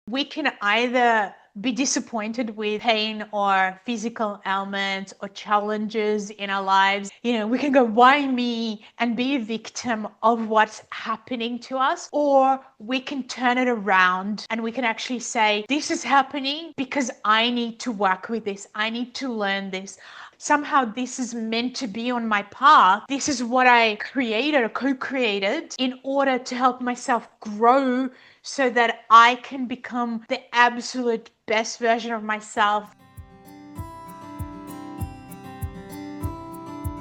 We can either be disappointed with pain or physical ailments or challenges in our lives. We can go, why me? And be a victim of what's happening to us. Or we can turn it around and we can actually say, this is happening because I need to work with this. I need to learn this. Somehow this is meant to be on my path. This is what I created or co-created in order to help myself grow so that I can become the absolute best version of myself.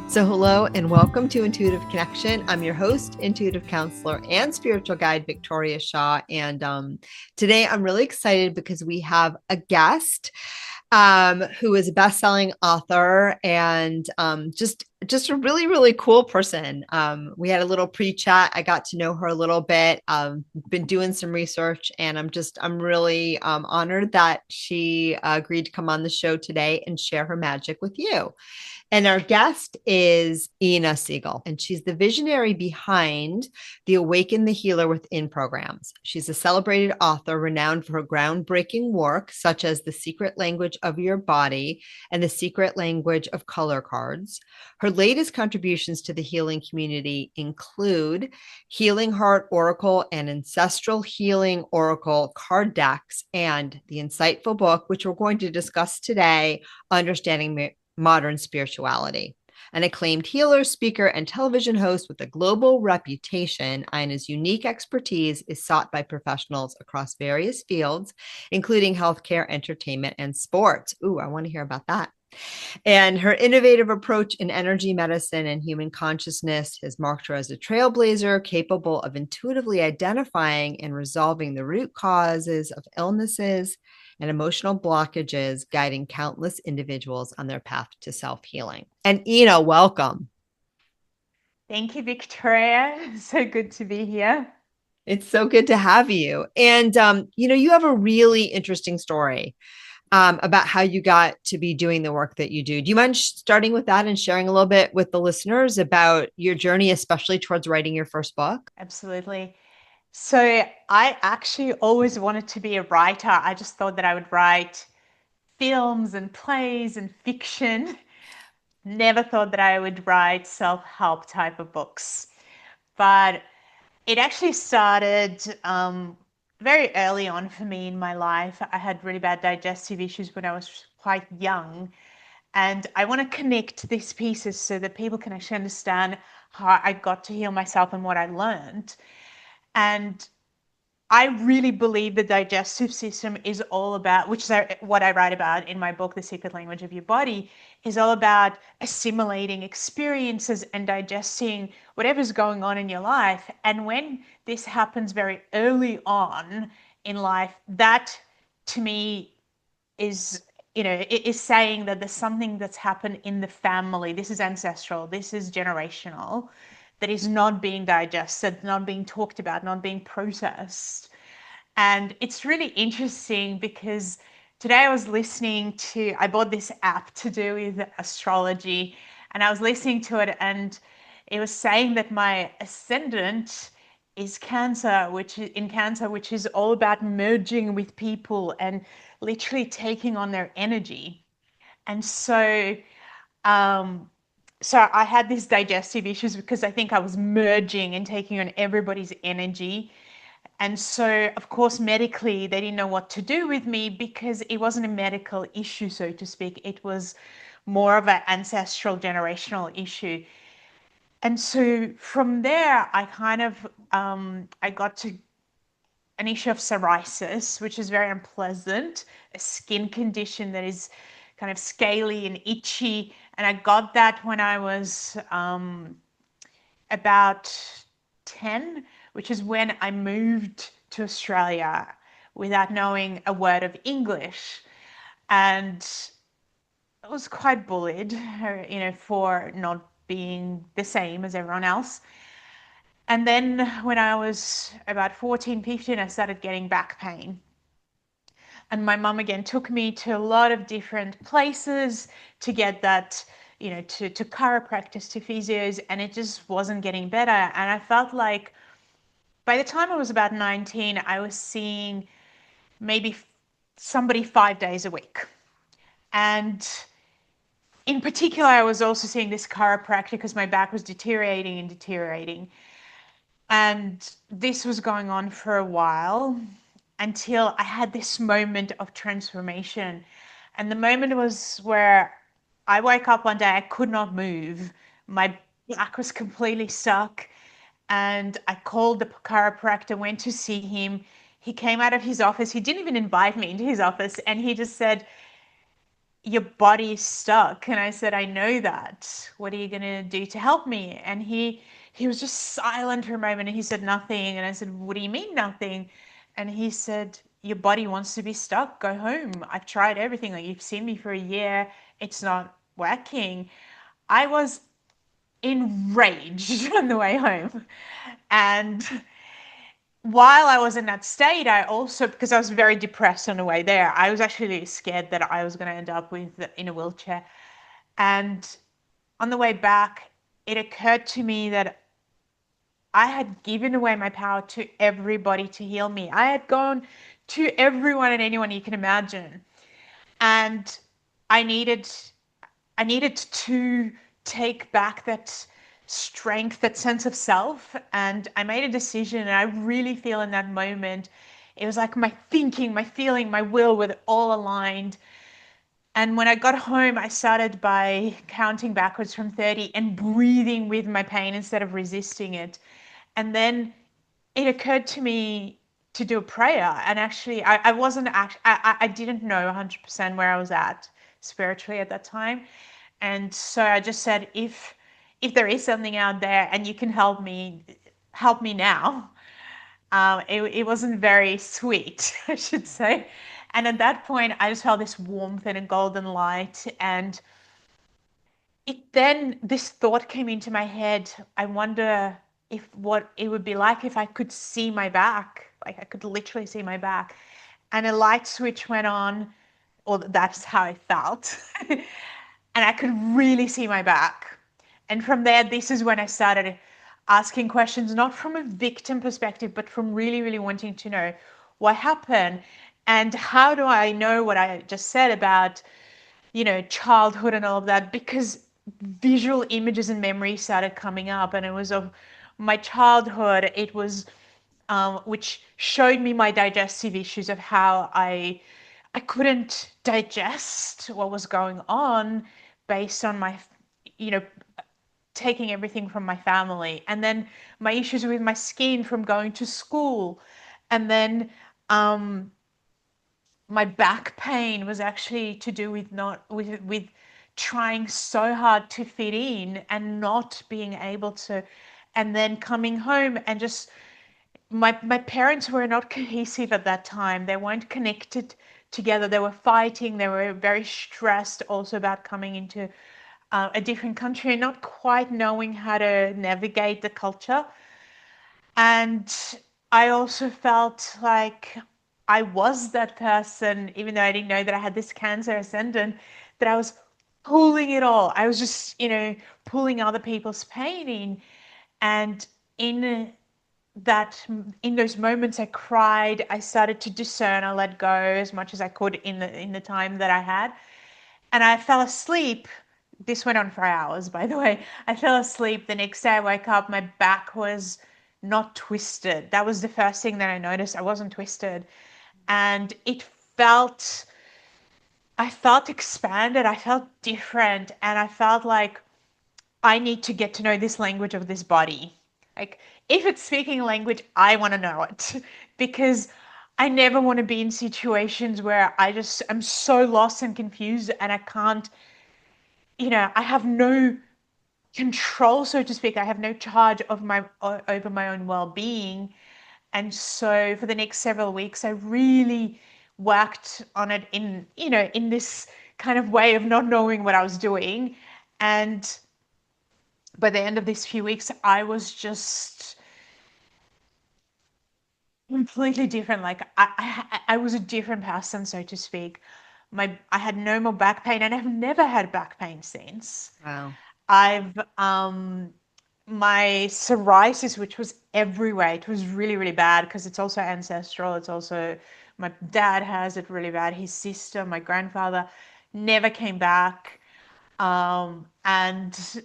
So hello and welcome to Intuitive Connection. I'm your host, intuitive counselor and spiritual guide, Victoria Shaw. And today I'm really excited because we have a guest who is a best-selling author and just a really, really cool person. We had a little pre-chat. I got to know her a little bit. Been doing some research, and I'm really honored that she agreed to come on the show today and share her magic with you. And our guest is Inna Segal, and she's the visionary behind the Awaken the Healer Within programs. She's a celebrated author renowned for her groundbreaking work, such as The Secret Language of Your Body and The Secret Language of Color Cards. Her latest contributions to the healing community include Healing Heart Oracle and Ancestral Healing Oracle card decks, and the insightful book, which we're going to discuss today, Understanding Modern Spirituality. An acclaimed healer, speaker, and television host with a global reputation, Ina's unique expertise is sought by professionals across various fields, including healthcare, entertainment, and sports. Ooh, I want to hear about that. And her innovative approach in energy medicine and human consciousness has marked her as a trailblazer capable of intuitively identifying and resolving the root causes of illnesses and emotional blockages, guiding countless individuals on their path to self-healing. And Inna, welcome. Thank you, Victoria. So good to be here. It's so good to have you. And, you have a really interesting story about how you got to be doing the work that you do. Do you mind starting with that and sharing a little bit with the listeners about your journey, especially towards writing your first book? Absolutely. So I actually always wanted to be a writer. I just thought that I would write films and plays and fiction. Never thought that I would write self-help type of books. But it actually started very early on for me in my life. I had really bad digestive issues when I was quite young. And I want to connect these pieces so that people can actually understand how I got to heal myself and what I learned. And I really believe the digestive system is all about, which is what I write about in my book, The Secret Language of Your Body, is all about assimilating experiences and digesting whatever's going on in your life. And when this happens very early on in life, that to me is, it is saying that there's something that's happened in the family. This is ancestral, this is generational, that is not being digested, not being talked about, not being processed. And it's really interesting because today I bought this app to do with astrology, and I was listening to it, and it was saying that my ascendant is Cancer, which is all about merging with people and literally taking on their energy. And um, so I had these digestive issues because I think I was merging and taking on everybody's energy. And so, of course, medically, they didn't know what to do with me because it wasn't a medical issue, so to speak. It was more of an ancestral generational issue. And so from there, I got to an issue of psoriasis, which is very unpleasant, a skin condition that is kind of scaly and itchy. And I got that when I was about 10, which is when I moved to Australia without knowing a word of English. And I was quite bullied, for not being the same as everyone else. And then when I was about 14, 15, I started getting back pain. And my mum again took me to a lot of different places to get that, to chiropractors, to physios, and it just wasn't getting better. And I felt like by the time I was about 19, I was seeing maybe somebody 5 days a week. And in particular, I was also seeing this chiropractor because my back was deteriorating and deteriorating. And this was going on for a while until I had this moment of transformation. And the moment was where I woke up one day, I could not move. My back was completely stuck. And I called the chiropractor, went to see him. He came out of his office. He didn't even invite me into his office. And he just said, your body's stuck. And I said, I know that. What are you going to do to help me? And he was just silent for a moment and he said nothing. And I said, what do you mean nothing? And he said, your body wants to be stuck. Go home. I've tried everything. Like, you've seen me for a year. It's not working. I was enraged on the way home. And while I was in that state, I also, because I was very depressed on the way there, I was actually scared that I was going to end up in a wheelchair. And on the way back, it occurred to me that I had given away my power to everybody to heal me. I had gone to everyone and anyone you can imagine. And I needed I needed to take back that strength, that sense of self. And I made a decision. And I really feel in that moment, it was like my thinking, my feeling, my will were all aligned. And when I got home, I started by counting backwards from 30 and breathing with my pain instead of resisting it. And then it occurred to me to do a prayer. And actually, I wasn't actually, I didn't know 100% where I was at spiritually at that time. And so I just said, if there is something out there and you can help me now. It wasn't very sweet, I should say. And at that point, I just felt this warmth and a golden light. And it then, this thought came into my head. I wonder if what it would be like if I could see my back, like I could literally see my back. And a light switch went on, or that's how I felt. And I could really see my back. And from there, this is when I started asking questions, not from a victim perspective, but from really, really wanting to know what happened and how do I know what I just said about, childhood and all of that, because visual images and memories started coming up, and it was of my childhood. It was which showed me my digestive issues of how I couldn't digest what was going on based on my, you know, taking everything from my family, and then my issues with my skin from going to school, and then um, my back pain was actually to do with not with trying so hard to fit in and not being able to, and then coming home and just my parents were not cohesive at that time. They weren't connected together. They were fighting. They were very stressed also about coming into a different country and not quite knowing how to navigate the culture. And I also felt like I was that person, even though I didn't know that I had this Cancer ascendant, that I was pulling it all. I was just, pulling other people's pain in. And in that, in those moments, I cried. I started to discern. I let go as much as I could in the time that I had, and I fell asleep. This went on for hours, by the way. I fell asleep. The next day I woke up, my back was not twisted. That was the first thing that I noticed. I wasn't twisted. And I felt expanded. I felt different. And I felt like I need to get to know this language of this body. Like, if it's speaking a language, I want to know it because I never want to be in situations where I'm so lost and confused and I can't, I have no control, so to speak. I have no charge of my over my own well-being. And so for the next several weeks, I really worked on it in this kind of way of not knowing what I was doing. And by the end of these few weeks, I was just completely different. Like I was a different person, so to speak. I had no more back pain, and I've never had back pain since. Wow. I've my psoriasis, which was everywhere. It was really, really bad because it's also ancestral. It's also My dad has it really bad. His sister, my grandfather, never came back. And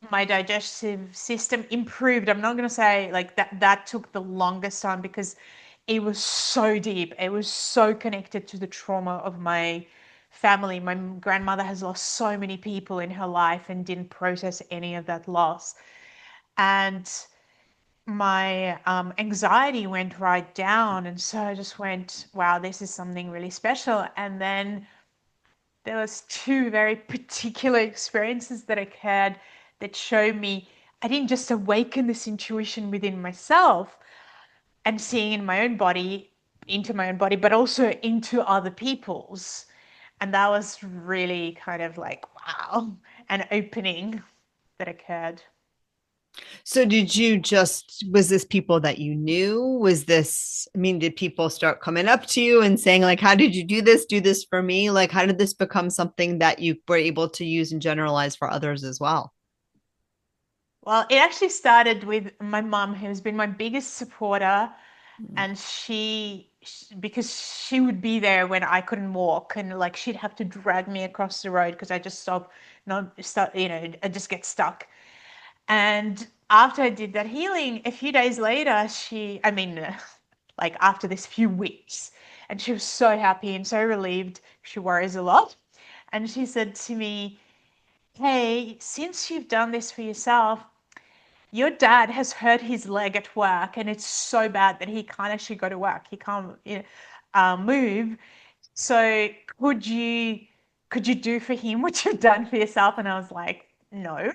my digestive system improved. I'm not going to say like that took the longest time because it was so deep. It was so connected to the trauma of my family. My grandmother has lost so many people in her life and didn't process any of that loss. And my anxiety went right down. And so I just went, wow, this is something really special. And then there was two very particular experiences that occurred that showed me I didn't just awaken this intuition within myself and seeing in my own body, into my own body, but also into other people's. And that was really kind of like, wow, an opening that occurred. So did you just, was this people that you knew? Was this, I mean, did people start coming up to you and saying, like, how did you do this? Do this for me? Like, how did this become something that you were able to use and generalize for others as well? Well, it actually started with my mum, who's been my biggest supporter. And because she would be there when I couldn't walk, and like she'd have to drag me across the road because I just stop, not start, I just get stuck. And after I did that healing, a few days later, like after this few weeks, and she was so happy and so relieved. She worries a lot. And she said to me, "Hey, since you've done this for yourself, your dad has hurt his leg at work and it's so bad that he can't actually go to work. He can't move. So could you do for him what you've done for yourself?" And I was like, "No."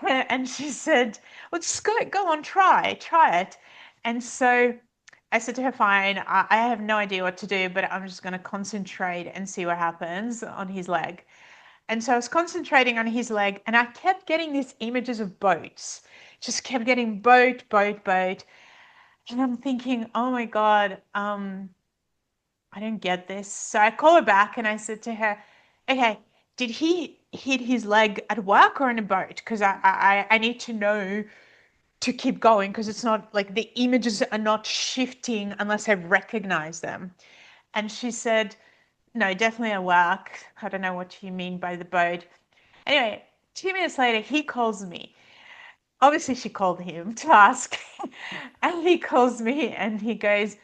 And she said, "Well, just go on, try it." And so I said to her, "Fine, I have no idea what to do, but I'm just going to concentrate and see what happens on his leg." And so I was concentrating on his leg, and I kept getting these images of boats. Just kept getting boat, boat, boat. And I'm thinking, oh my God, I don't get this. So I call her back and I said to her, okay, did he hit his leg at work or in a boat? Because I need to know to keep going because it's not like the images are not shifting unless I recognize them. And she said, no, definitely at work. I don't know what you mean by the boat. Anyway, 2 minutes later, he calls me. Obviously, she called him to ask. And he calls me and he goes,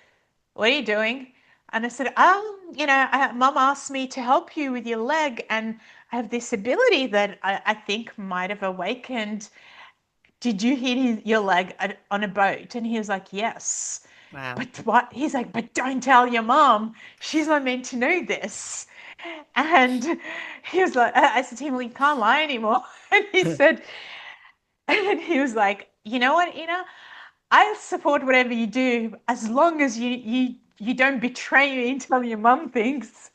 "What are you doing?" And I said, Mum asked me to help you with your leg. And I have this ability that I think might have awakened. Did you hit your leg on a boat?" And he was like, "Yes." Wow. "But what?" He's like, "But don't tell your mom. She's not meant to know this." And he was like, I said to him, "Well, you can't lie anymore." And he said, and he was like, "You know what, Ina? I support whatever you do as long as you don't betray me and tell your mum things."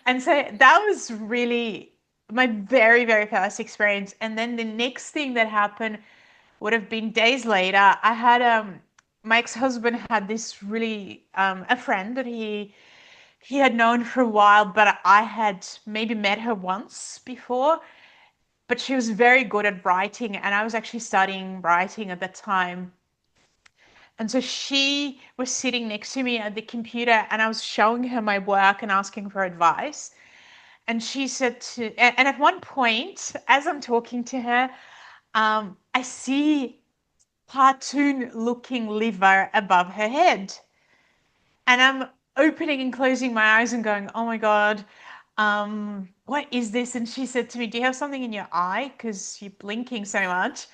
And so that was really my very, very first experience. And then the next thing that happened would have been days later. I had my ex-husband had this really a friend that he had known for a while, but I had maybe met her once before. But she was very good at writing, and I was actually studying writing at that time. And so she was sitting next to me at the computer, and I was showing her my work and asking for advice. And she said and at one point, as I'm talking to her, I see cartoon looking liver above her head. And I'm opening and closing my eyes and going, oh my God, what is this? And she said to me, "Do you have something in your eye? Because you're blinking so much."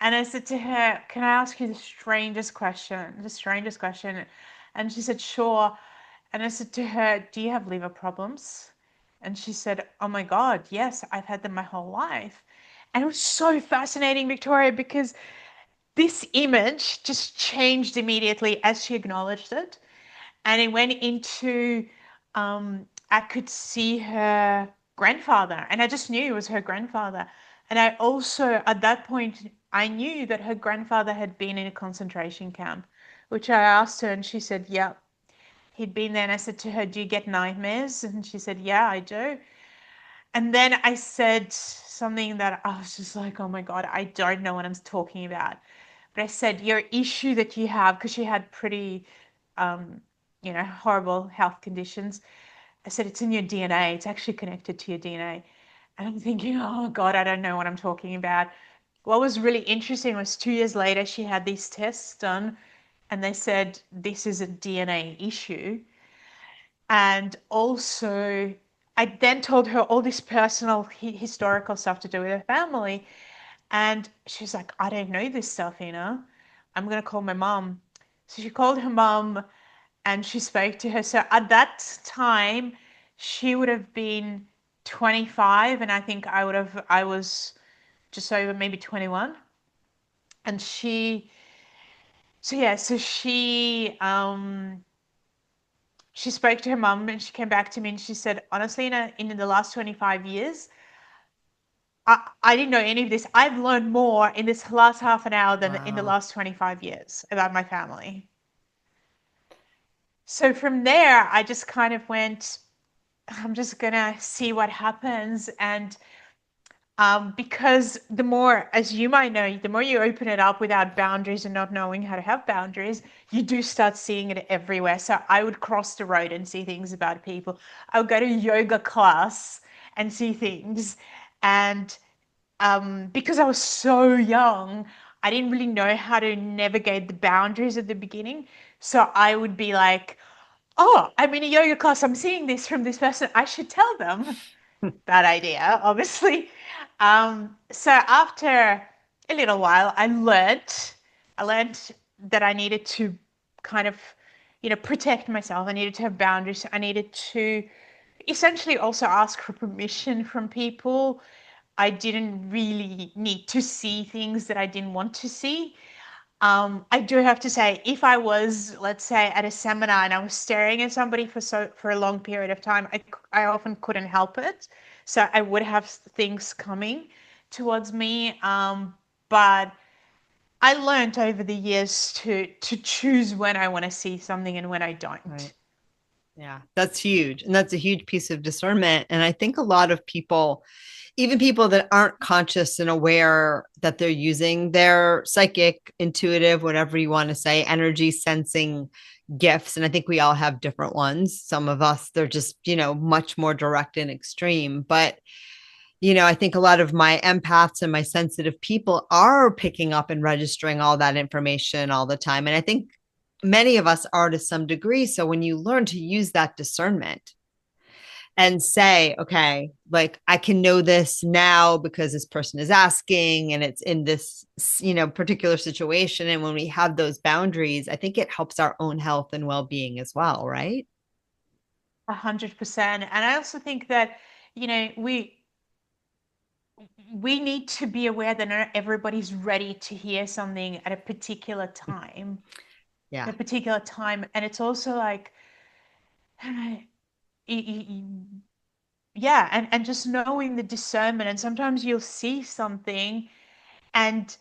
And I said to her, "Can I ask you the strangest question? The strangest question." And she said, "Sure." And I said to her, "Do you have liver problems?" And she said, "Oh my God, yes, I've had them my whole life." And it was so fascinating, Victoria, because this image just changed immediately as she acknowledged it. And it went into, I could see her grandfather, and I just knew it was her grandfather. And I also, at that point, I knew that her grandfather had been in a concentration camp, which I asked her, and she said, "Yeah, he'd been there." And I said to her, "Do you get nightmares?" And she said, "Yeah, I do." And then I said something that I was just like, oh my God, I don't know what I'm talking about. But I said, your issue that you have, because she had pretty horrible health conditions. I said, it's in your DNA. It's actually connected to your DNA. And I'm thinking, oh God, I don't know what I'm talking about. What was really interesting was 2 years later, she had these tests done and they said, this is a DNA issue. And also, I then told her all this personal historical stuff to do with her family. And she's like, I don't know this stuff, Inna. I'm going to call my mom. So she called her mom and she spoke to her. So at that time, she would have been 25, and I think I was just over maybe 21. And she spoke to her mum and she came back to me and she said, honestly, in the last 25 years, I didn't know any of this. I've learned more in this last half an hour than in the Wow. last 25 years about my family. So from there, I just kind of went, I'm just gonna see what happens. And because the more, as you might know, the more you open it up without boundaries and not knowing how to have boundaries, you do start seeing it everywhere. So I would cross the road and see things about people. I would go to yoga class and see things. And because I was so young, I didn't really know how to navigate the boundaries at the beginning. So I would be like, oh, I'm in a yoga class. I'm seeing this from this person. I should tell them. Bad idea, obviously. So after a little while, I learned that I needed to kind of, protect myself. I needed to have boundaries. I needed to essentially also ask for permission from people. I didn't really need to see things that I didn't want to see. I do have to say, if I was, let's say, at a seminar and I was staring at somebody for a long period of time, I often couldn't help it. So I would have things coming towards me. But I learned over the years to choose when I want to see something and when I don't. Right. Yeah, that's huge. And that's a huge piece of discernment. And I think a lot of people, even people that aren't conscious and aware that they're using their psychic, intuitive, whatever you want to say, energy sensing gifts. And I think we all have different ones. Some of us, they're just, much more direct and extreme. But, I think a lot of my empaths and my sensitive people are picking up and registering all that information all the time. And I think many of us are to some degree. So when you learn to use that discernment, and say, okay, like I can know this now because this person is asking and it's in this, particular situation. And when we have those boundaries, I think it helps our own health and well being as well, right? 100%. And I also think that, you know, we we need to be aware that not everybody's ready to hear something at a particular time. Yeah. At a particular time. And it's also like, yeah, and just knowing the discernment. And sometimes you'll see something and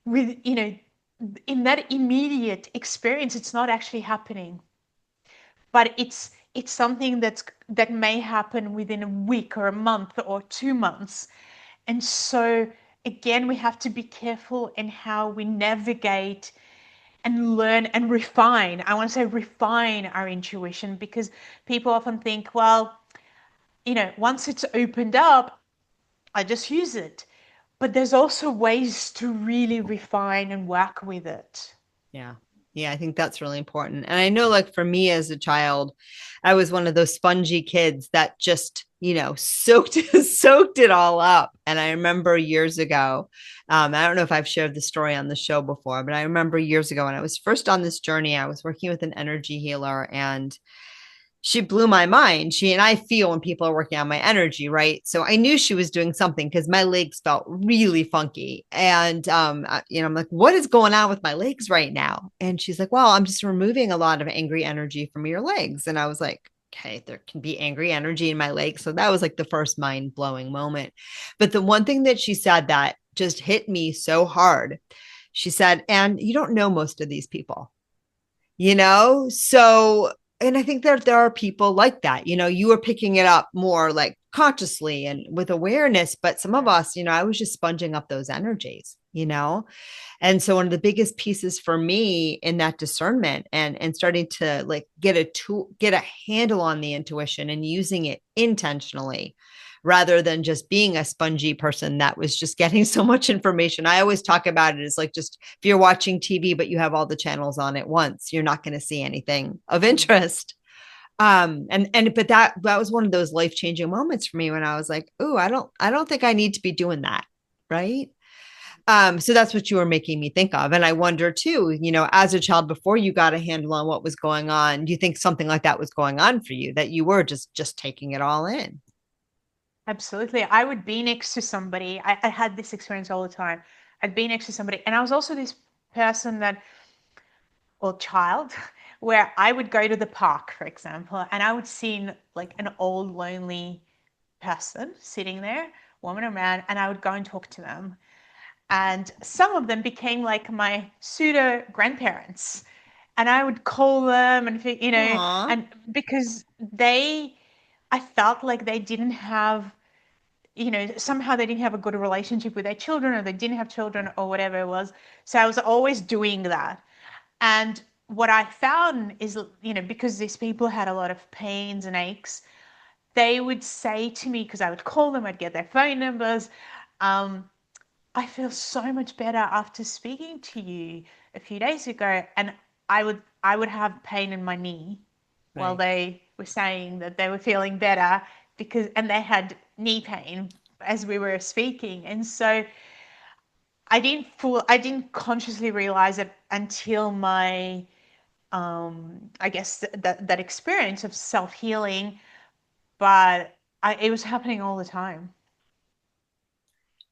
with, in that immediate experience, it's not actually happening. But it's something that may happen within a week or a month or 2 months. And so again, we have to be careful in how we navigate and learn and refine. I want to say refine our intuition because people often think, well, once it's opened up, I just use it. But there's also ways to really refine and work with it. Yeah. Yeah, I think that's really important. And I know, like, for me as a child, I was one of those spongy kids that just, soaked soaked it all up. And I remember years ago, I don't know if I've shared the story on the show before, but I remember years ago when I was first on this journey, I was working with an energy healer and she blew my mind. She and I feel when people are working on my energy, right? So I knew she was doing something because my legs felt really funky. And I'm like, what is going on with my legs right now? And she's like, well, I'm just removing a lot of angry energy from your legs. And I was like, okay, there can be angry energy in my legs. So that was like the first mind blowing moment. But the one thing that she said that just hit me so hard, she said, and you don't know most of these people, so and I think there are people like that. You are picking it up more like consciously and with awareness, but some of us, I was just sponging up those energies. you know? And so one of the biggest pieces for me in that discernment and starting to like get a tool, get a handle on the intuition and using it intentionally rather than just being a spongy person that was just getting so much information. I always talk about it as like just if you're watching TV but you have all the channels on at once, you're not going to see anything of interest. And but that was one of those life-changing moments for me when I was like, "Oh, I don't think I need to be doing that." Right? So that's what you were making me think of. And I wonder too, as a child before you got a handle on what was going on, do you think something like that was going on for you, that you were just taking it all in? Absolutely. I would be next to somebody. I had this experience all the time. I'd be next to somebody, and I was also this person that, or child, where I would go to the park, for example, and I would see like an old, lonely person sitting there, woman or man, and I would go and talk to them. And some of them became like my pseudo grandparents. And I would call them Aw. and because I felt like they didn't have, somehow they didn't have a good relationship with their children, or they didn't have children, or whatever it was. So I was always doing that. And what I found is, because these people had a lot of pains and aches, they would say to me, because I would call them, I'd get their phone numbers. Um, I feel so much better after speaking to you a few days ago. And I would have pain in my knee while Right. they were saying that they were feeling better, and they had knee pain as we were speaking. And so I didn't consciously realize it until my I guess that experience of self-healing, but it was happening all the time.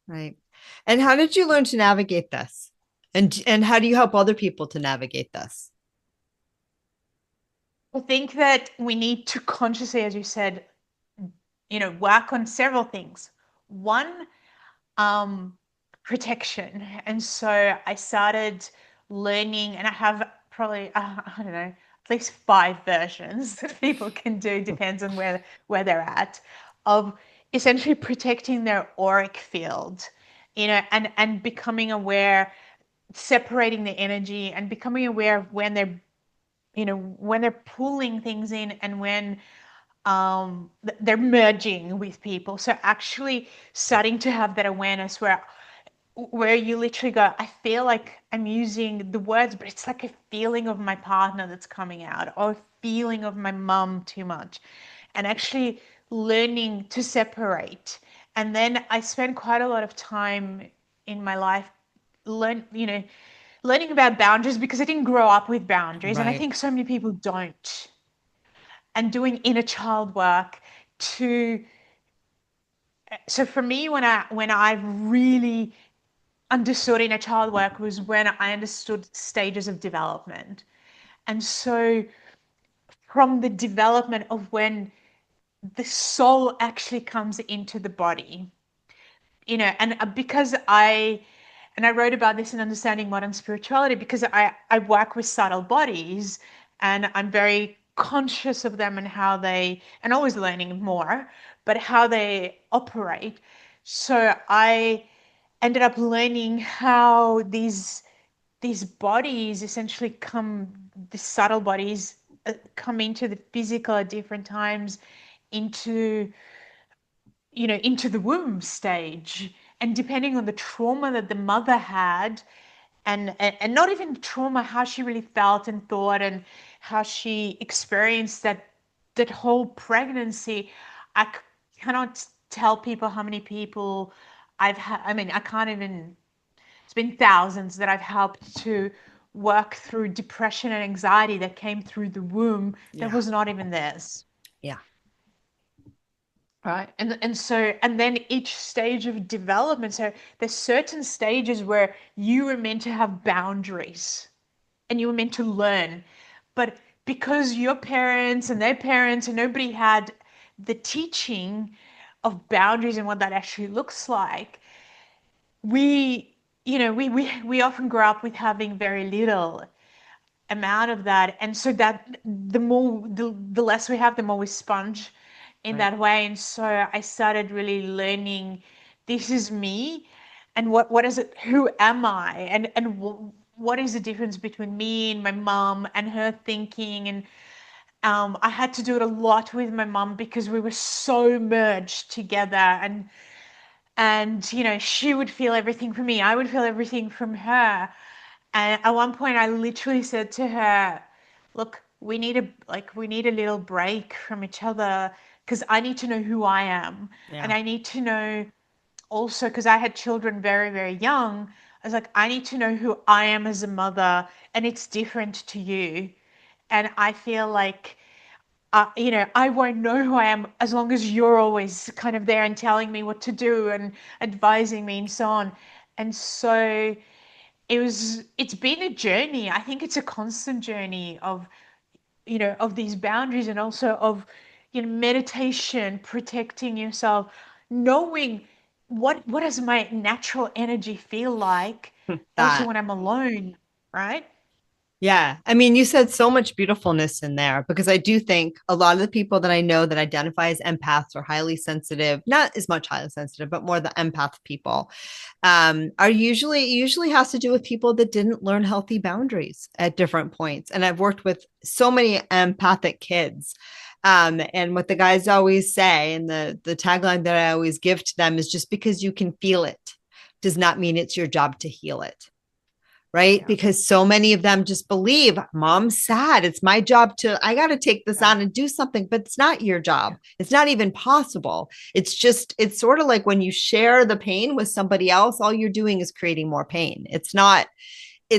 Right. And how did you learn to navigate this? And how do you help other people to navigate this? I think that we need to consciously, as you said, work on several things. One, um, protection. And so I started learning, and I have probably, I don't know, at least 5 versions that people can do, depends on where they're at, of essentially protecting their auric field, and becoming aware, separating the energy, and becoming aware of when they're pulling things in, and when they're merging with people. So actually starting to have that awareness where you literally go, I feel like I'm using the words, but it's like a feeling of my partner that's coming out, or a feeling of my mum too much, and actually learning to separate. And then I spent quite a lot of time in my life learn you know learning about boundaries, because I didn't grow up with boundaries, and I Right. think so many people don't. And doing inner child work to so for me, when I really understood inner child work, was when I understood stages of development. And so from the development of when the soul actually comes into the body, and because I wrote about this in Understanding Modern Spirituality, because I work with subtle bodies, and I'm very conscious of them, and how they, and always learning more, but how they operate. So I ended up learning how these bodies essentially the subtle bodies come into the physical at different times, into into the womb stage, and depending on the trauma that the mother had, and not even trauma, how she really felt and thought, and how she experienced that whole pregnancy. Cannot tell people how many people I've had. I mean, I can't even, it's been thousands that I've helped to work through depression and anxiety that came through the womb that Yeah. was not even theirs. Yeah. Right. And then each stage of development. So there's certain stages where you were meant to have boundaries, and you were meant to learn. But because your parents and their parents and nobody had the teaching of boundaries and what that actually looks like, we often grow up with having very little amount of that. And so that the less we have, the more we sponge in Right. that way. And so I started really learning, this is me, and what is it, who am I, and what is the difference between me and my mom and her thinking. And I had to do it a lot with my mom because we were so merged together. And she would feel everything from me, I would feel everything from her. And at one point I literally said to her, look, we need a little break from each other, because I need to know who I am. Yeah. And I need to know also, because I had children very, very young. I was like, I need to know who I am as a mother, and it's different to you. And I feel like, I won't know who I am as long as you're always kind of there and telling me what to do and advising me and so on. And so it's been a journey. I think it's a constant journey of these boundaries, and also of, meditation, protecting yourself, knowing what does my natural energy feel like also That. when I'm alone, right? Yeah. I mean, you said so much beautifulness in there because I do think a lot of the people that I know that identify as empaths or highly sensitive, not as much highly sensitive, but more the empath people, are usually has to do with people that didn't learn healthy boundaries at different points. And I've worked with so many empathic kids. And what the guys always say, and the tagline that I always give to them is just because you can feel it does not mean it's your job to heal it, right? Yeah, Because so many of them just believe mom's sad. It's my job I got to take this yeah, on and do something, but it's not your yeah, job. It's not even possible. It's sort of like when you share the pain with somebody else, all you're doing is creating more pain. It's not,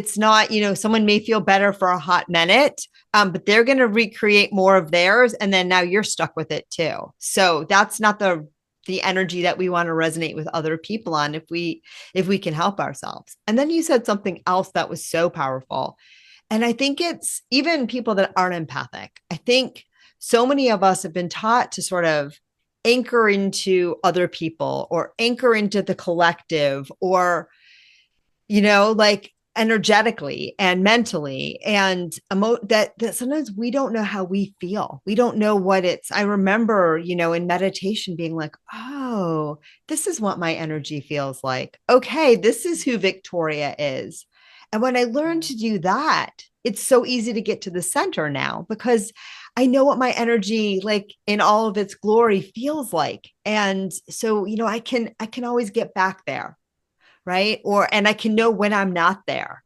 someone may feel better for a hot minute, but they're going to recreate more of theirs. And then now you're stuck with it too. So that's not the energy that we want to resonate with other people on if we can help ourselves. And then you said something else that was so powerful. And I think it's even people that aren't empathic. I think so many of us have been taught to sort of anchor into other people or anchor into the collective or like energetically and mentally and that sometimes we don't know how we feel. We don't know what it's. I remember, in meditation being like, oh, this is what my energy feels like. Okay, this is who Victoria is. And when I learned yeah. to do that, it's so easy to get to the center now because I know what my energy like in all of its glory feels like. And so, I can always get back there, right? And I can know when I'm not there,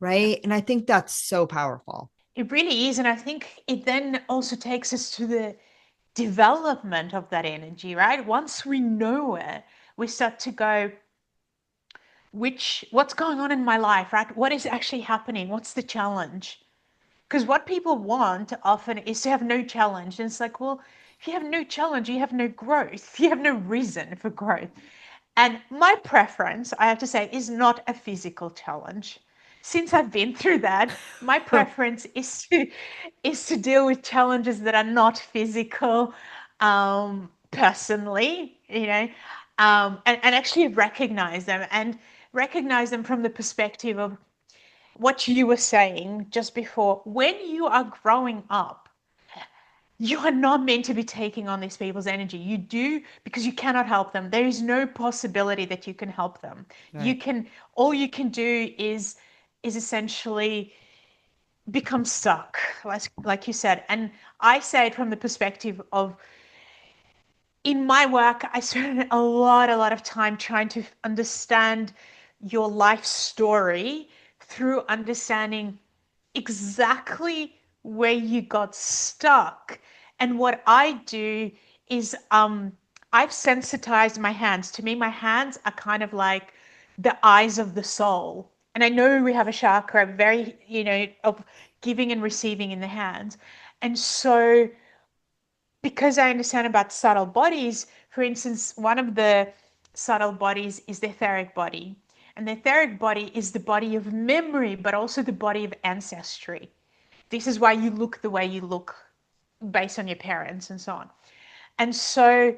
Yeah. right? And I think that's so powerful. It really is. And I think it then also takes us to the development of that energy, right? Once we know it, we start to go, what's going on in my life, right? What is actually happening? What's the challenge? Because what people want often is to have no challenge. And it's like, well, if you have no challenge, you have no growth. You have no reason for growth. And my preference, I have to say, is not a physical challenge. Since I've been through that, my preference is to deal with challenges that are not physical, personally, and actually recognize them from the perspective of what you were saying just before. When you are growing up, you are not meant to be taking on these people's energy. You do because you cannot help them. There is no possibility that you can help them. You Right. can All you can do is essentially become stuck, like you said. And I say it from the perspective of, in my work, I spend a lot of time trying to understand your life story through understanding exactly where you got stuck. And what I do is, I've sensitized my hands. To me, my hands are kind of like the eyes of the soul. And I know we have a chakra very, of giving and receiving in the hands. And so, because I understand about subtle bodies, for instance, one of the subtle bodies is the etheric body. And the etheric body is the body of memory, but also the body of ancestry. This is why you look the way you look based on your parents and so on. And so,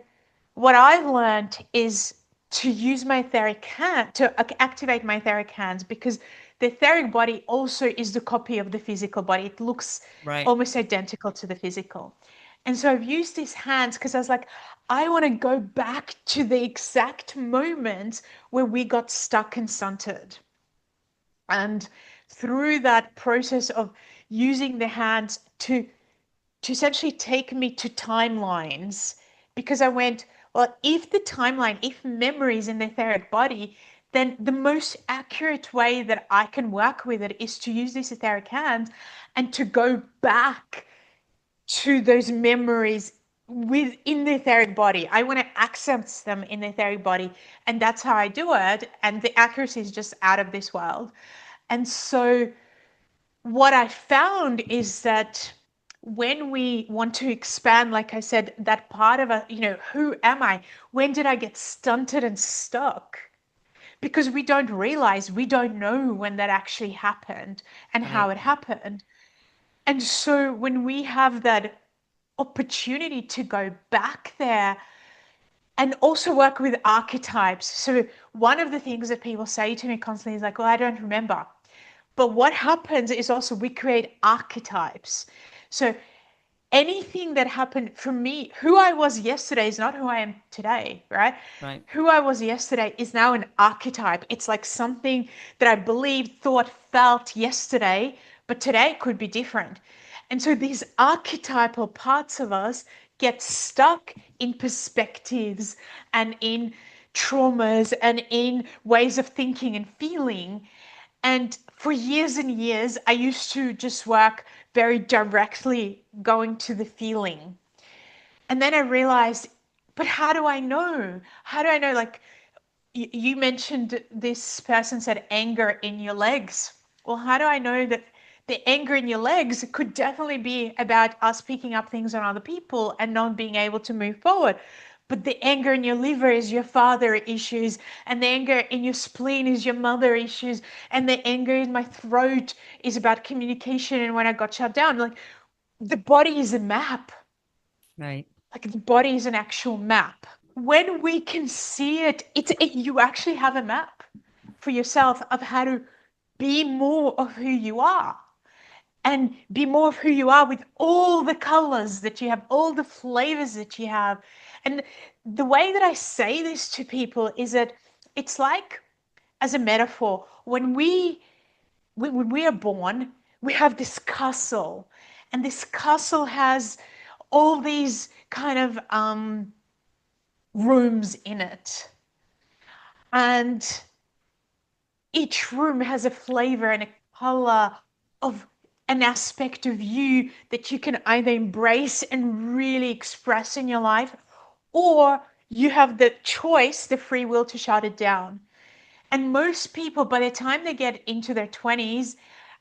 what I've learned is to use my etheric hand, to activate my etheric hands, because the etheric body also is the copy of the physical body. It looks Right. almost identical to the physical. And so I've used these hands because I was like, I want to go back to the exact moment where we got stuck and stunted. And through that process of using the hands to essentially take me to timelines, because I went, well, if the timeline, if memory is in the etheric body, then the most accurate way that I can work with it is to use these etheric hands and to go back to those memories within the etheric body. I want to access them in the etheric body, and that's how I do it. And the accuracy is just out of this world. And so what I found is that when we want to expand, like I said, that part of a, who am I? When did I get stunted and stuck? Because we don't realize, we don't know when that actually happened and how Right. it happened. And so when we have that opportunity to go back there and also work with archetypes. So one of the things that people say to me constantly is like, well, I don't remember. But what happens is also we create archetypes. So anything that happened for me, who I was yesterday is not who I am today, right? Right. Who I was yesterday is now an archetype. It's like something that I believed, thought, felt yesterday, but today it could be different. And so these archetypal parts of us get stuck in perspectives and in traumas and in ways of thinking and feeling. And for years and years, I used to just work very directly going to the feeling. And then I realized, but how do I know? How do I know? Like you mentioned, this person said anger in your legs. Well, how do I know that the anger in your legs could definitely be about us picking up things on other people and not being able to move forward? But the anger in your liver is your father issues, and the anger in your spleen is your mother issues, and the anger in my throat is about communication and when I got shut down. Like the body is a map. Right. Like the body is an actual map. When we can see it, you actually have a map for yourself of how to be more of who you are, and be more of who you are with all the colors that you have, all the flavors that you have. And the way that I say this to people is that it's like, as a metaphor, when we are born, we have this castle, and this castle has all these kind of rooms in it, and each room has a flavor and a color of an aspect of you that you can either embrace and really express in your life, or you have the choice, the free will to shut it down. And most people, by the time they get into their 20s,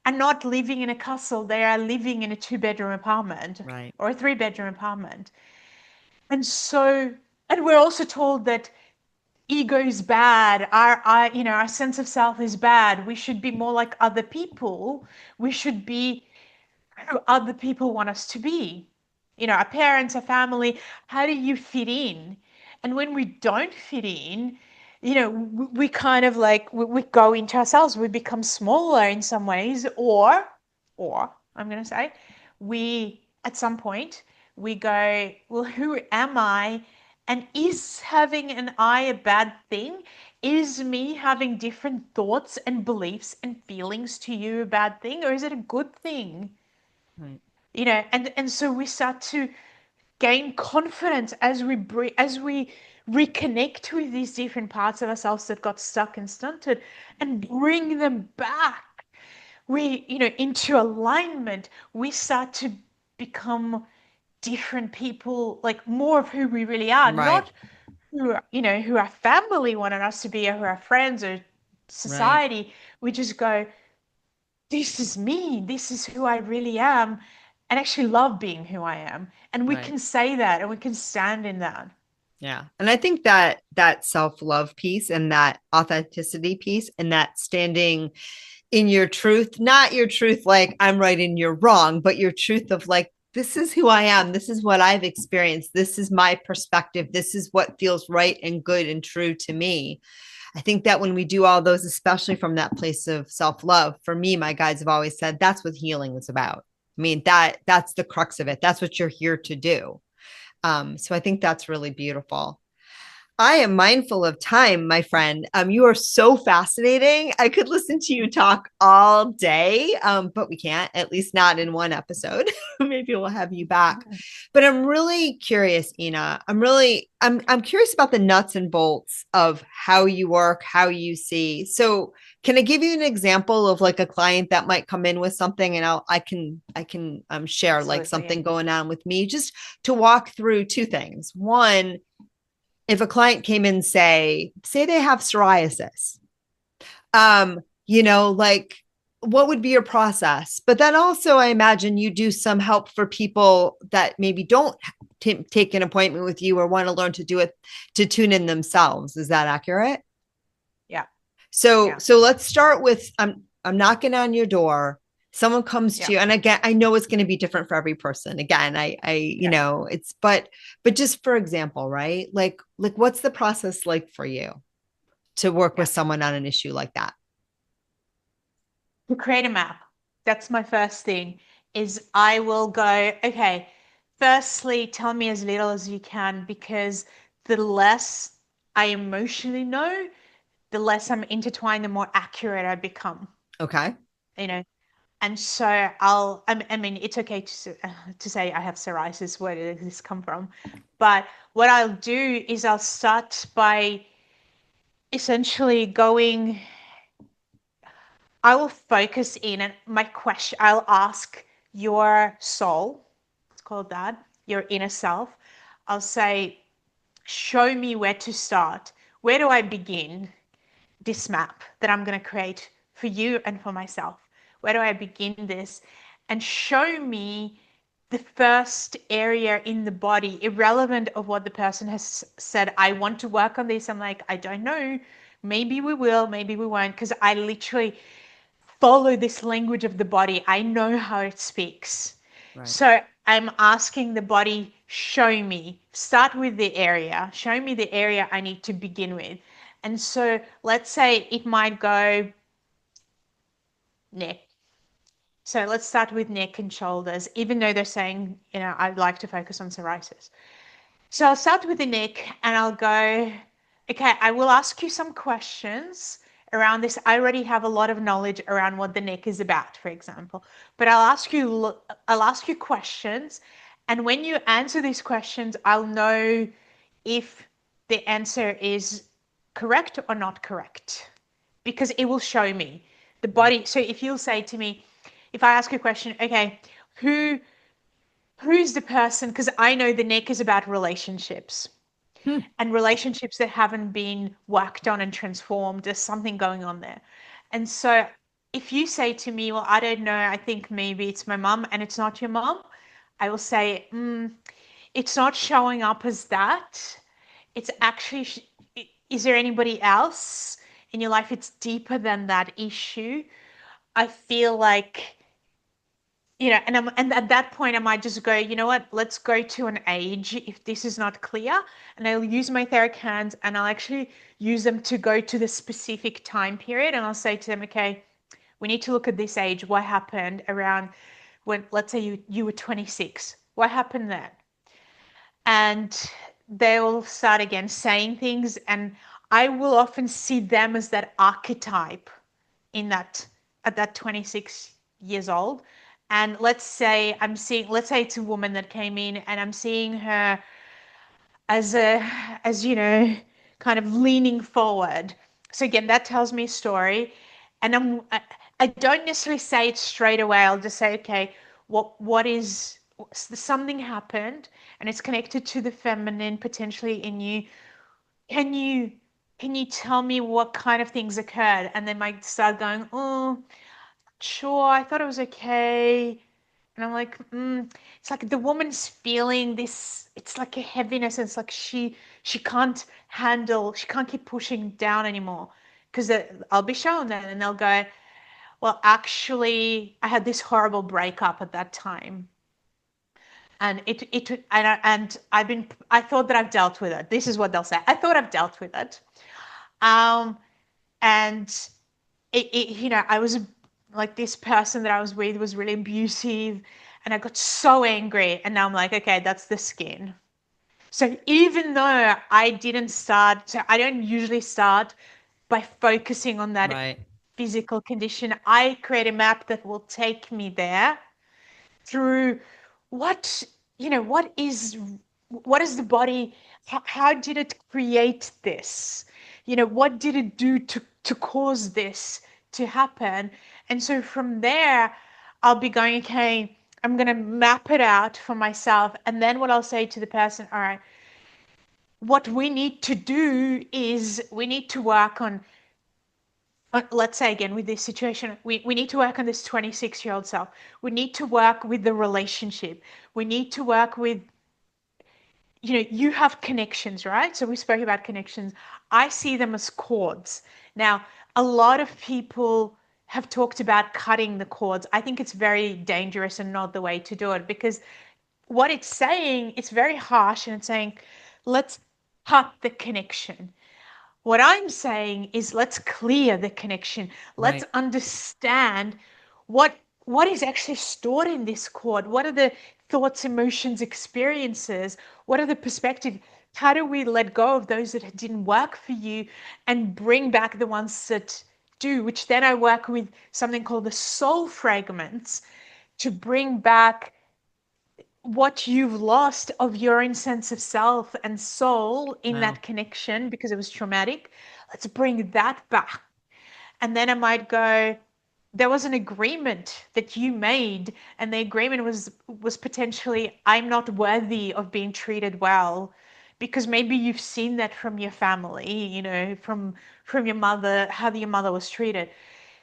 are not living in a castle. They are living in a two-bedroom apartment Right. or a three-bedroom apartment. And so, and we're also told that ego is bad, our sense of self is bad, we should be more like other people, we should be who other people want us to be, our parents, our family. How do you fit in? And when we don't fit in, we kind of like we go into ourselves, we become smaller in some ways, or I'm going to say, we at some point we go, well, who am I? And is having an I a bad thing? Is me having different thoughts and beliefs and feelings to you a bad thing, or is it a good thing? Right. And so we start to gain confidence as as we reconnect with these different parts of ourselves that got stuck and stunted, and bring them back. We, into alignment, we start to become different people, like more of who we really are, Right. not who our family wanted us to be, or who our friends or Right. society. We just go, this is me, this is who I really am, and actually love being who I am. And we Right. can say that and we can stand in that. Yeah. And I think that that self-love piece and that authenticity piece and that standing in your truth, not your truth like I'm right and you're wrong, but your truth of like, this is who I am. This is what I've experienced. This is my perspective. This is what feels right and good and true to me. I think that when we do all those, especially from that place of self-love, for me, my guides have always said that's what healing is about. I mean, that's the crux of it. That's what you're here to do. So I think that's really beautiful. I am mindful of time, my friend. You are so fascinating. I could listen to you talk all day, but we can't, at least not in one episode. Maybe we'll have you back. But I'm really curious, Ina. I'm curious about the nuts and bolts of how you work, how you see. So can I give you an example of like a client that might come in with something and I can share like Absolutely. Yeah. something going on with me just to walk through two things. One, if a client came in, say they have psoriasis, like what would be your process? But then also I imagine you do some help for people that maybe don't take an appointment with you or want to learn to do it to tune in themselves. Is that accurate? Yeah. Yeah. So let's start with I'm knocking on your door. Someone comes to Yeah. you, and again, I know it's going to be different for every person. Again, Yeah. it's but just for example, right? Like what's the process like for you to work Yeah. with someone on an issue like that? To create a map. That's my first thing is I will go, okay, firstly, tell me as little as you can because the less I emotionally know, the less I'm intertwined, the more accurate I become, Okay. you know. And so I mean, it's okay to say I have psoriasis. Where did this come from? But what I'll do is I'll start by essentially going, I will focus in and my question, I'll ask your soul, it's called that, your inner self. I'll say, show me where to start. Where do I begin this map that I'm going to create for you and for myself? Where do I begin this? And show me the first area in the body, irrelevant of what the person has said. I want to work on this. I'm like, I don't know. Maybe we will, maybe we won't, because I literally follow this language of the body. I know how it speaks. Right. So I'm asking the body, show me, start with the area, show me the area I need to begin with. And so let's say it might go neck. So let's start with neck and shoulders, even though they're saying, I'd like to focus on psoriasis. So I'll start with the neck and I'll go, okay, I will ask you some questions around this. I already have a lot of knowledge around what the neck is about, for example. But I'll ask you questions. And when you answer these questions, I'll know if the answer is correct or not correct because it will show me the Right. body. So if you'll say to me, if I ask a question, okay, who who's the person? Because I know the neck is about relationships Hmm. and relationships that haven't been worked on and transformed. There's something going on there. And so if you say to me, well, I don't know, I think maybe it's my mum and it's not your mum, I will say, it's not showing up as that. It's actually, is there anybody else in your life? It's deeper than that issue. I feel like and at that point I might just go, you know what, let's go to an age if this is not clear. And I'll use my etheric hands and I'll actually use them to go to the specific time period. And I'll say to them, okay, we need to look at this age. What happened around when, let's say you were 26. What happened then? And they will start again saying things. And I will often see them as that archetype in that at that 26 years old. And let's say it's a woman that came in and I'm seeing her as kind of leaning forward. So again, that tells me a story. And I don't necessarily say it straight away. I'll just say, okay, what is something happened and it's connected to the feminine potentially in you. Can you can you tell me what kind of things occurred? And they might start going, oh, sure, I thought it was okay. And I'm like, it's like the woman's feeling this, it's like a heaviness. And it's like she can't handle, she can't keep pushing down anymore. Because I'll be shown that and they'll go, well, actually, I had this horrible breakup at that time. And and I thought that I've dealt with it. This is what they'll say. I thought I've dealt with it. Um, and I was like, this person that I was with was really abusive, and I got so angry, and now I'm like, okay, that's the skin. So even though I don't usually start by focusing on that Right. physical condition. I create a map that will take me there through what, what is the body, how did it create this? What did it do to cause this to happen? And so from there, I'll be going, okay, I'm going to map it out for myself. And then what I'll say to the person, all right, what we need to do is we need to work on, let's say again with this situation, we need to work on this 26-year-old self. We need to work with the relationship. We need to work with, you have connections, right? So we spoke about connections. I see them as cords. Now, a lot of people have talked about cutting the cords. I think it's very dangerous and not the way to do it, because what it's saying, it's very harsh, and it's saying, let's cut the connection. What I'm saying is, let's clear the connection. Let's Right. understand what is actually stored in this cord. What are the thoughts, emotions, experiences? What are the perspective? How do we let go of those that didn't work for you and bring back the ones that do? Which then I work with something called the soul fragments to bring back what you've lost of your own sense of self and soul in Wow. that connection because it was traumatic. Let's bring that back. And then I might go, there was an agreement that you made, and the agreement was potentially, I'm not worthy of being treated well, because maybe you've seen that from your family, from your mother, how your mother was treated.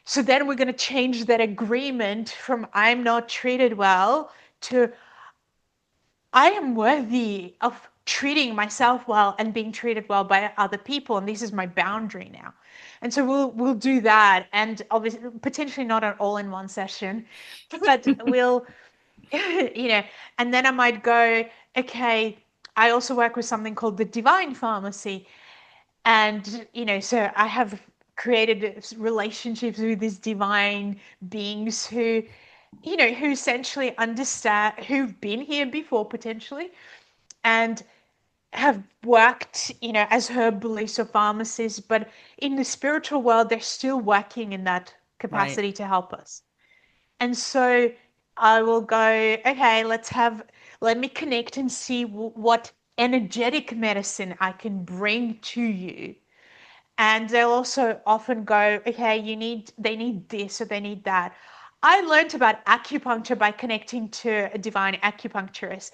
So then we're going to change that agreement from I'm not treated well to I am worthy of treating myself well and being treated well by other people, and this is my boundary now. And so we'll do that, and obviously potentially not an all-in-one session, but we'll you know, and then I might go, okay, I also work with something called the divine pharmacy, and so I have created relationships with these divine beings who essentially understand, who've been here before potentially, and have worked, as herbalists or pharmacists, but in the spiritual world, they're still working in that Right. capacity to help us. And so I will go, okay, let me connect and see what energetic medicine I can bring to you. And they'll also often go, okay, they need this or they need that. I learned about acupuncture by connecting to a divine acupuncturist.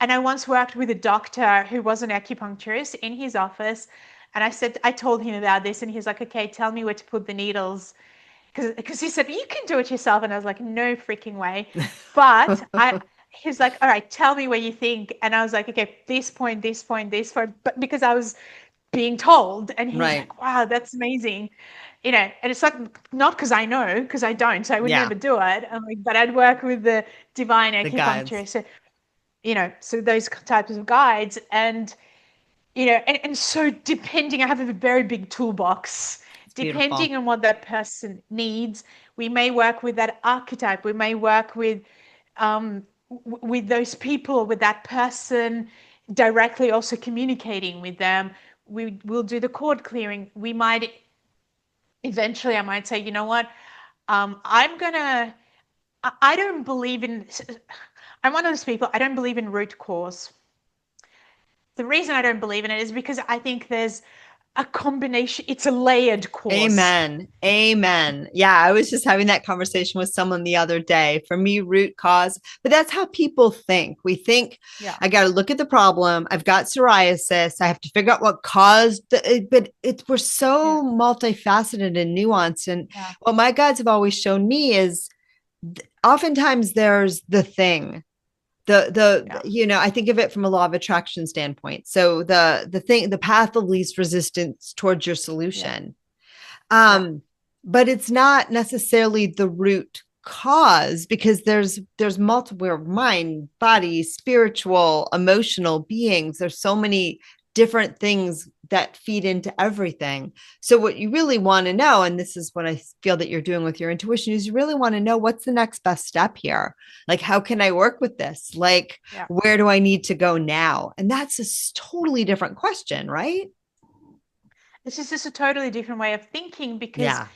And I once worked with a doctor who was an acupuncturist in his office. And I told him about this, and he's like, okay, tell me where to put the needles. Because he said, you can do it yourself. And I was like, no freaking way. But he's like, all right, tell me where you think. And I was like, okay, this point, this point, this point. But because I was being told, and he's Right. like, wow, that's amazing. And it's like, not because I know, because I don't, so I would Yeah. never do it. I'm like, but I'd work with the divine The guides. acupuncturist. So so those types of guides, and and so depending, I have a very big toolbox. It's beautiful. Depending on what that person needs, we may work with that archetype. We may work with those people, with that person, directly also communicating with them. We will do the cord clearing. We might eventually, I might say, you know what, I'm gonna. I don't believe in. I'm one of those people. I don't believe in root cause. The reason I don't believe in it is because I think there's a combination, it's a layered cause. Amen. Amen. Yeah, I was just having that conversation with someone the other day. For me, root cause, but that's how people think. We think Yeah. I got to look at the problem. I've got psoriasis. I have to figure out what caused it, but we're Yeah. so multifaceted and nuanced. And Yeah. what my guides have always shown me is oftentimes there's the thing the Yeah. I think of it from a law of attraction standpoint. So the thing, the path of least resistance towards your Yeah. solution. Yeah. um but it's not necessarily the root cause, because there's multiple mind, body, spiritual, emotional beings. There's so many different things that feed into everything. So what you really want to know, and this is what I feel that you're doing with your intuition, is you really want to know what's the next best step here. Like, how can I work with this? Like, Yeah. where do I need to go now? And that's a totally different question, right? This is just a totally different way of thinking because Yeah,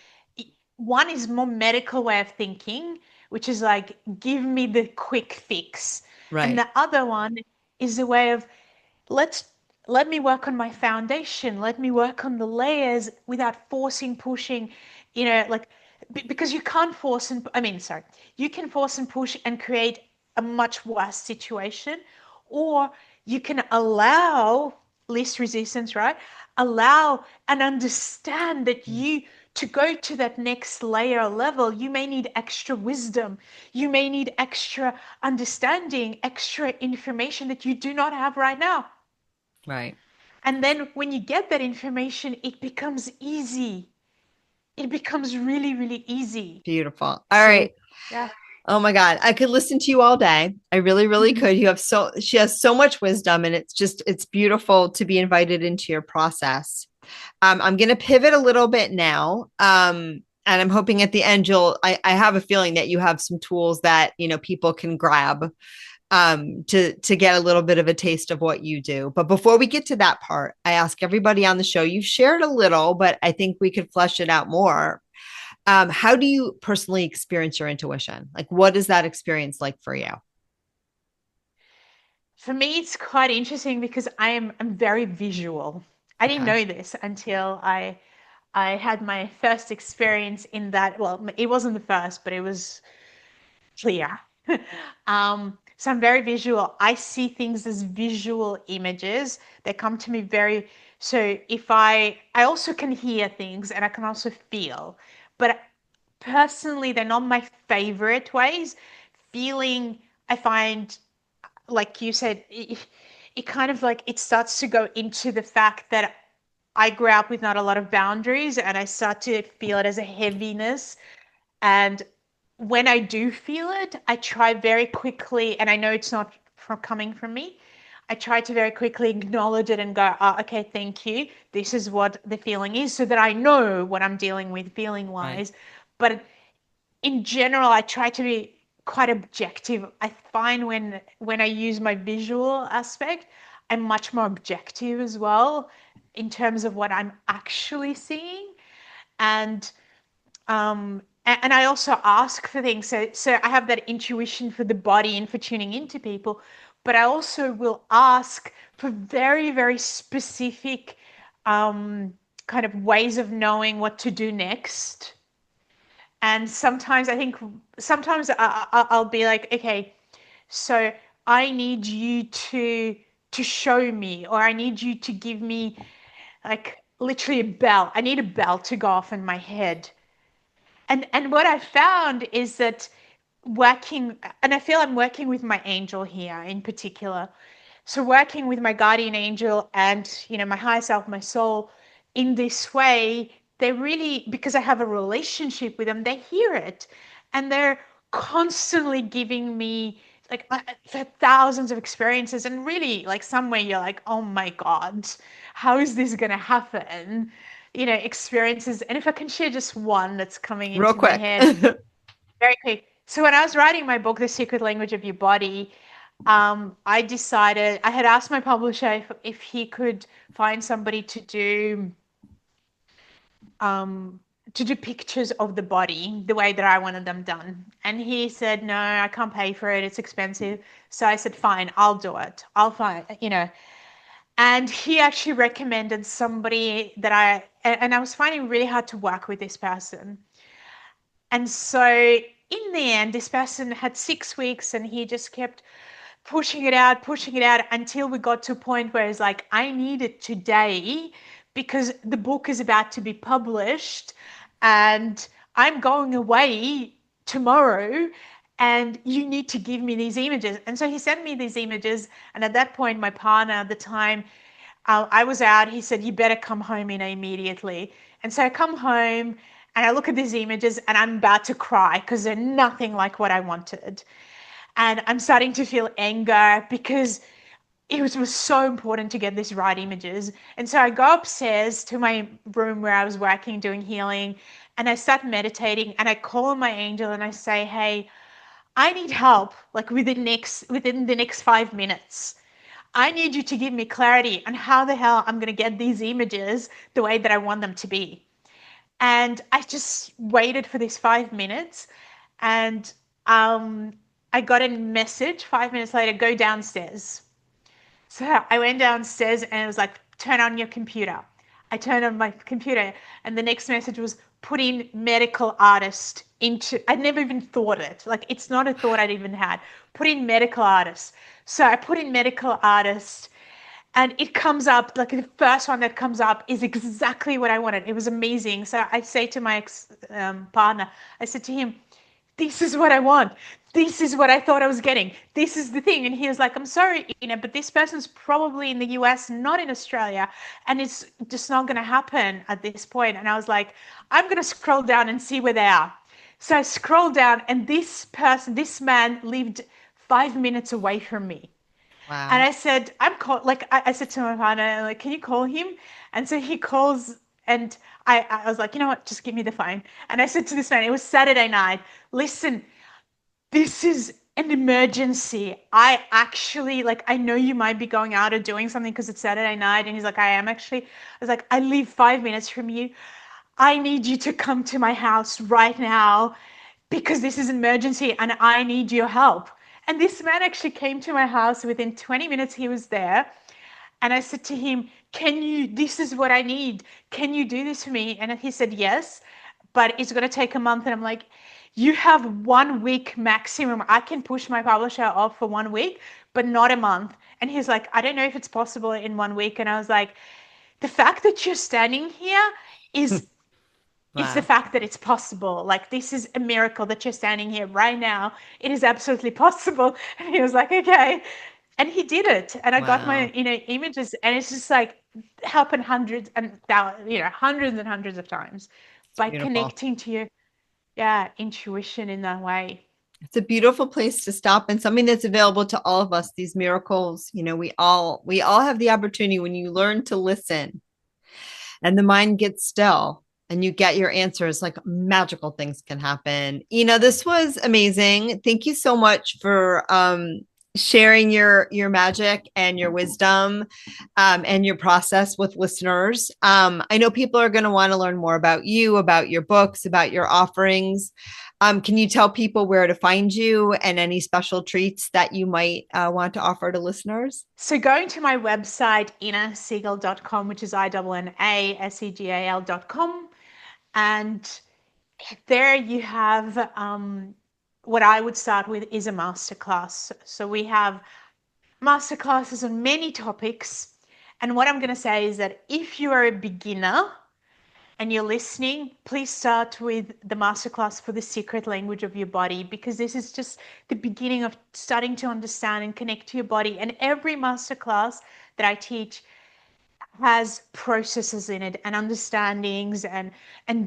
one is more medical way of thinking, which is like, give me the quick fix. And right, the other one is a way of, let's let me work on my foundation, let me work on the layers without forcing, pushing, like because you can't force and I mean, sorry, you can force and push and create a much worse situation, or you can allow least resistance, right? Allow and understand that you to go to that next layer level, you may need extra wisdom, you may need extra understanding, extra information that you do not have right now. right. And then when you get that information, it becomes easy. It becomes really, really easy. Beautiful. All So, right. yeah. Oh my God. I could listen to you all day. I really, really could. She has so much wisdom, and it's beautiful to be invited into your process. I'm going to pivot a little bit now. And I'm hoping at the end, I have a feeling that you have some tools that, people can grab, to get a little bit of a taste of what you do. But before we get to that part, I ask everybody on the show, you've shared a little, but I think we could flesh it out more. How do you personally experience your intuition? Like, what is that experience like for you? For me, it's quite interesting because I'm very visual. I didn't Okay. know this until I had my first experience in that. Well, it wasn't the first, but it was clear. So I'm very visual. I see things as visual images. They come to me very. So if I also can hear things and I can also feel, but personally, they're not my favorite ways. Feeling, I find, like you said, it kind of like it starts to go into the fact that I grew up with not a lot of boundaries and I start to feel it as a heaviness. And when I do feel it, I try very quickly, and I know it's not from coming from me. I try to very quickly acknowledge it and go, oh, okay, thank you. This is what the feeling is, so that I know what I'm dealing with feeling Right. wise. But in general, I try to be quite objective. I find when I use my visual aspect, I'm much more objective as well in terms of what I'm actually seeing. And and I also ask for things. So I have that intuition for the body and for tuning into people, but I also will ask for very, very specific um, kind of ways of knowing what to do next. And sometimes I think sometimes I'll be like, okay, so I need you to show me, or I need you to give me like literally a bell. I need a bell to go off in my head. And what I found is that working, and I feel I'm working with my angel here in particular. So working with my guardian angel and, my higher self, my soul, in this way, they really, because I have a relationship with them, they hear it, and they're constantly giving me like thousands of experiences, and really like somewhere you're like, oh my God, how is this gonna happen? Experiences. And if I can share just one that's coming Real into my quick. head very quick. So when I was writing my book, The Secret Language of Your Body, I decided I had asked my publisher if he could find somebody um, to do pictures of the body the way that I wanted them done. And he said, no, I can't pay for it. It's expensive. So I said, fine, I'll do it. I'll find. And he actually recommended somebody that and I was finding it really hard to work with this person. And so in the end, this person had 6 weeks and he just kept pushing it out until we got to a point where it's like, I need it today because the book is about to be published and I'm going away tomorrow and you need to give me these images. And so he sent me these images. And at that point, my partner at the time, I was out. He said, you better come home in immediately. And so I come home and I look at these images and I'm about to cry because they're nothing like what I wanted. And I'm starting to feel anger because it was so important to get these right images. And so I go upstairs to my room where I was working, doing healing, and I start meditating and I call on my angel and I say, hey, I need help like within the next 5 minutes. I need you to give me clarity on how the hell I'm going to get these images the way that I want them to be. And I just waited for these 5 minutes, and um, I got a message 5 minutes later, go downstairs. So I went downstairs and it was like, turn on your computer. I turned on my computer, and the next message was put in medical artist into, I'd never even thought it. Like, it's not a thought I'd even had. Put in medical artist. So I put in medical artist, and it comes up, like the first one that comes up is exactly what I wanted. It was amazing. So I say to my partner, I said to him, this is what I want. This is what I thought I was getting. This is the thing. And he was like, I'm sorry, Ina, but this person's probably in the US, not in Australia. And it's just not going to happen at this point. And I was like, I'm going to scroll down and see where they are. So I scrolled down, and this person, this man lived 5 minutes away from me. And Wow. I said, I'm call like I said to my partner, like, can you call him? And so he calls, and I was like, you know what, just give me the phone. And I said to this man, it was Saturday night, listen, this is an emergency. I actually, like, I know you might be going out or doing something because it's Saturday night. And he's like, I am actually. I was like, I live 5 minutes from you. I need you to come to my house right now because this is an emergency and I need your help. And this man actually came to my house. Within 20 minutes, he was there. And I said to him, can you, this is what I need. Can you do this for me? And he said, yes, but it's going to take a month. And I'm like, you have 1 week maximum. I can push my publisher off for 1 week, but not a month. And he's like, I don't know if it's possible in 1 week. And I was like, the fact that you're standing here is it's the Wow. fact that it's possible. Like, this is a miracle that you're standing here right now. It is absolutely possible. And he was like, okay. And he did it. And I got my, Wow. images, and it's just like happened hundreds and thousands, hundreds and hundreds of times It's by beautiful. connecting to your, yeah, intuition in that way. It's a beautiful place to stop and something that's available to all of us. These miracles, we all have the opportunity when you learn to listen and the mind gets still and you get your answers, like magical things can happen. This was amazing. Thank you so much for sharing your magic and your wisdom and your process with listeners. I know people are going to want to learn more about you, about your books, about your offerings. Can you tell people where to find you and any special treats that you might want to offer to listeners? So going to my website, innasegal.com, which is INNASEGAL.com, and there you have what I would start with is a masterclass. So we have masterclasses on many topics. And what I'm going to say is that if you are a beginner and you're listening, please start with the masterclass for the secret language of your body, because this is just the beginning of starting to understand and connect to your body. And every masterclass that I teach has processes in it and understandings and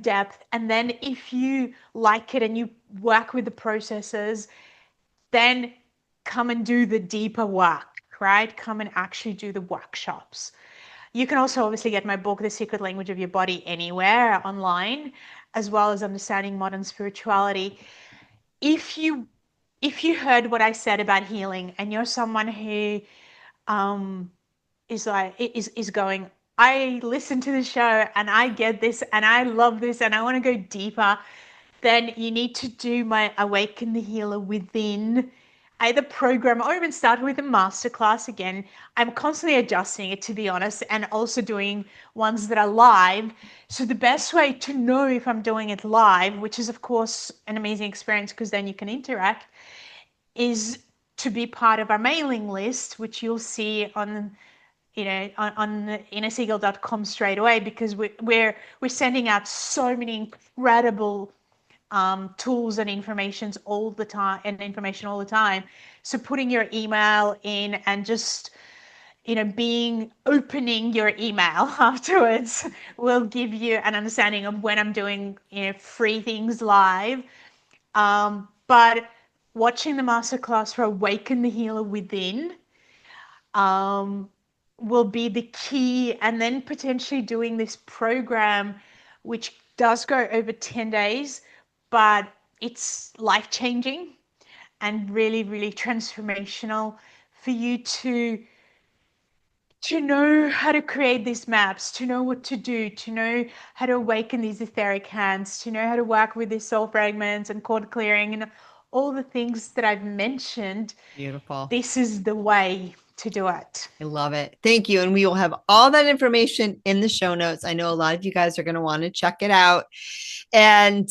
depth. And then if you like it and you work with the processes, then come and do the deeper work, right? Come and actually do the workshops. You can also obviously get my book, The Secret Language of Your Body, anywhere online, as well as Understanding Modern Spirituality. If you if you heard what I said about healing and you're someone who um is going, I listen to the show and I get this and I love this and I want to go deeper, then you need to do my Awaken the Healer Within, either program or even start with a masterclass. Again, I'm constantly adjusting it, to be honest, and also doing ones that are live. So the best way to know if I'm doing it live, which is of course an amazing experience because then you can interact, is to be part of our mailing list, which you'll see on innersegal.com straight away, because we're sending out so many incredible tools and information all the time. So putting your email in and just being opening your email afterwards will give you an understanding of when I'm doing free things live. But watching the masterclass for Awaken the Healer Within, um, will be the key. And then potentially doing this program, which does go over 10 days, but it's life changing and really, really transformational for you to know how to create these maps, to know what to do, to know how to awaken these etheric hands, to know how to work with these soul fragments and cord clearing and all the things that I've mentioned. Beautiful. This is the way to do it. I love it. Thank you. And we will have all that information in the show notes. I know a lot of you guys are going to want to check it out. And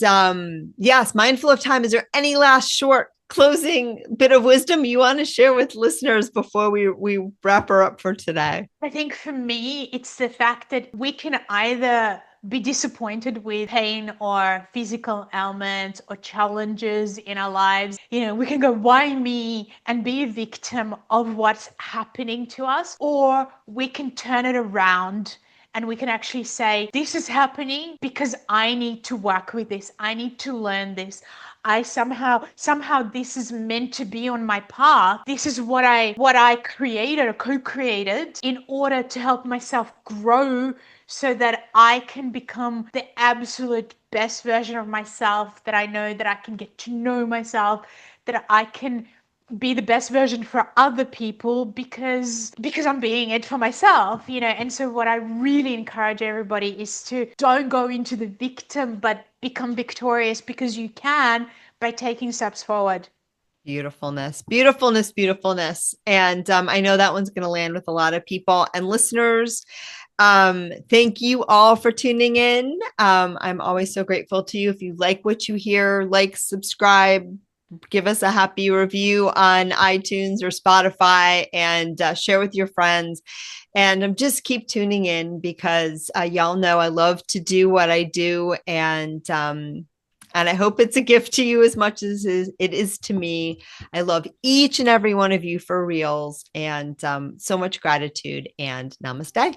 yes, mindful of time. Is there any last short closing bit of wisdom you want to share with listeners before we wrap her up for today? I think for me, it's the fact that we can either be disappointed with pain or physical ailments or challenges in our lives. We can go, why me? And be a victim of what's happening to us. Or we can turn it around and we can actually say, this is happening because I need to work with this. I need to learn this. I somehow this is meant to be on my path. This is what I created or co-created in order to help myself grow so that I can become the absolute best version of myself, that I know that I can get to know myself, that I can be the best version for other people because I'm being it for myself. And so what I really encourage everybody is to don't go into the victim, but become victorious, because you can, by taking steps forward. Beautifulness, beautifulness, beautifulness. And I know that one's going to land with a lot of people and listeners. Thank you all for tuning in. I'm always so grateful to you. If you like what you hear, like, subscribe, give us a happy review on iTunes or Spotify, and share with your friends. And just keep tuning in, because y'all know I love to do what I do. And I hope it's a gift to you as much as it is to me. I love each and every one of you for reals, and so much gratitude, and namaste.